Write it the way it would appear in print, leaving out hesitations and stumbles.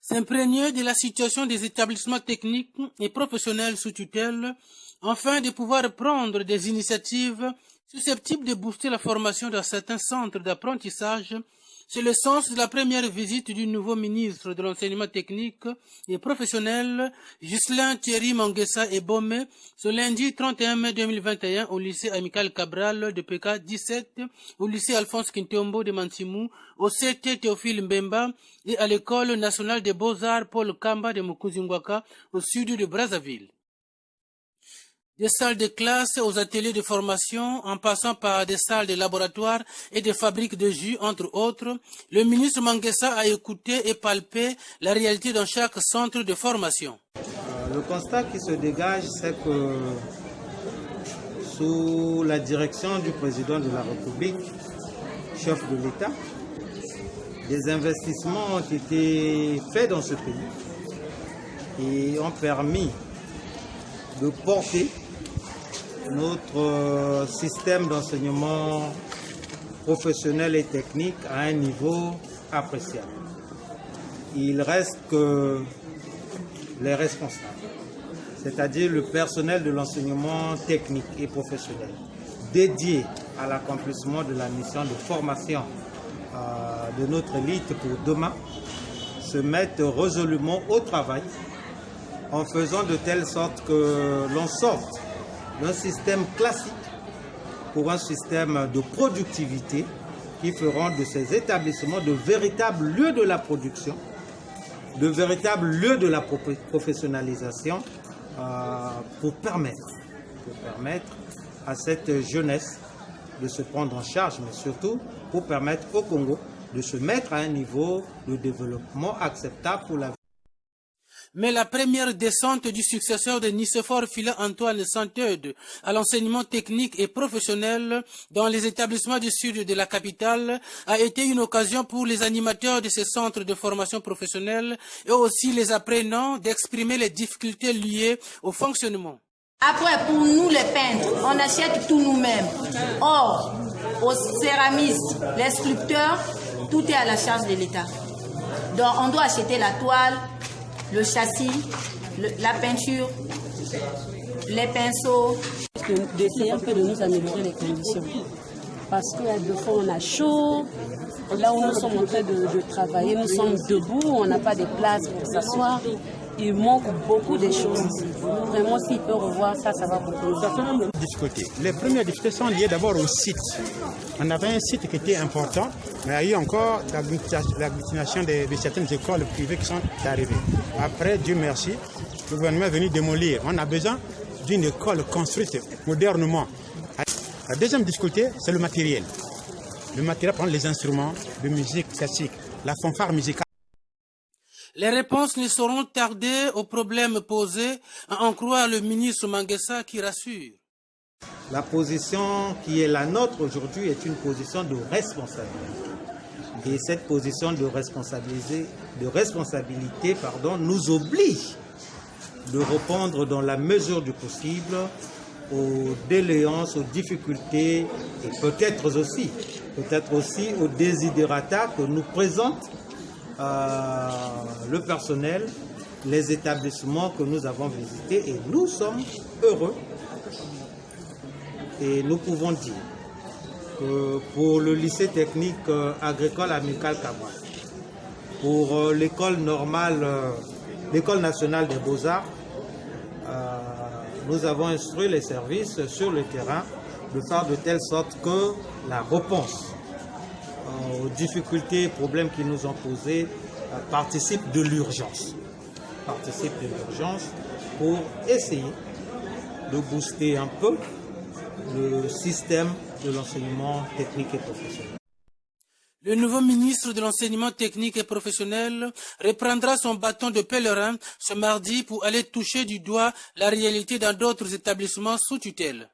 s'imprégner de la situation des établissements techniques et professionnels sous tutelle, afin de pouvoir prendre des initiatives susceptibles de booster la formation dans certains centres d'apprentissage. C'est le sens de la première visite du nouveau ministre de l'enseignement technique et professionnel, Ghislain Thierry Manguessa Ebome, ce lundi 31 mai 2021 au lycée Amical Cabral de PK 17, au lycée Alphonse Kintombo de Mansimou, au CT Théophile Mbemba et à l'école nationale des beaux-arts Paul Kamba de Mukuzingwaka au sud de Brazzaville. Des salles de classe aux ateliers de formation, en passant par des salles de laboratoire et des fabriques de jus, entre autres, le ministre Manguessa a écouté et palpé la réalité dans chaque centre de formation. Le constat qui se dégage, c'est que sous la direction du président de la République, chef de l'État, des investissements ont été faits dans ce pays et ont permis de porter notre système d'enseignement professionnel et technique à un niveau appréciable. Il reste que les responsables, c'est-à-dire le personnel de l'enseignement technique et professionnel, dédié à l'accomplissement de la mission de formation de notre élite pour demain, se mettent résolument au travail en faisant de telle sorte que l'on sorte d'un système classique pour un système de productivité qui feront de ces établissements de véritables lieux de la production, de véritables lieux de la professionnalisation pour permettre à cette jeunesse de se prendre en charge, mais surtout pour permettre au Congo de se mettre à un niveau de développement acceptable pour la vie. Mais la première descente du successeur de Nicéphore Phila Antoine Santeude à l'enseignement technique et professionnel dans les établissements du sud de la capitale a été une occasion pour les animateurs de ces centres de formation professionnelle et aussi les apprenants d'exprimer les difficultés liées au fonctionnement. Après, pour nous les peintres, on achète tout nous-mêmes. Or, aux céramistes, les sculpteurs, tout est à la charge de l'État. Donc, on doit acheter la toile, le châssis, la peinture, les pinceaux. D'essayer un peu de nous améliorer les conditions. Parce que des fois on a chaud, là où nous sommes en train de travailler, nous sommes debout, on n'a pas de place pour s'asseoir. Il manque beaucoup de choses ici. Vraiment, s'il peut revoir ça, ça va beaucoup. Ça fait même des difficultés. Les premières difficultés sont liées d'abord au site. On avait un site qui était important, mais il y a eu encore l'agglutination de certaines écoles privées qui sont arrivées. Après, Dieu merci, le gouvernement est venu démolir. On a besoin d'une école construite modernement. La deuxième difficulté, c'est le matériel. Le matériel, prend les instruments de musique classique, la fanfare musicale. Les réponses ne seront tardées aux problèmes posés, à en croire le ministre Manguessa qui rassure. La position qui est la nôtre aujourd'hui est une position de responsabilité. Et cette position de responsabilité nous oblige de répondre dans la mesure du possible aux déléances, aux difficultés et peut-être aussi aux desiderata que nous présente le personnel, les établissements que nous avons visités, et nous sommes heureux et nous pouvons dire que pour le lycée technique agricole Amical Cabral, pour l'école normale, l'école nationale des beaux-arts, nous avons instruit les services sur le terrain de faire de telle sorte que la réponse aux difficultés et problèmes qui nous ont posés participe de l'urgence. Pour essayer de booster un peu le système de l'enseignement technique et professionnel. Le nouveau ministre de l'enseignement technique et professionnel reprendra son bâton de pèlerin ce mardi pour aller toucher du doigt la réalité dans d'autres établissements sous tutelle.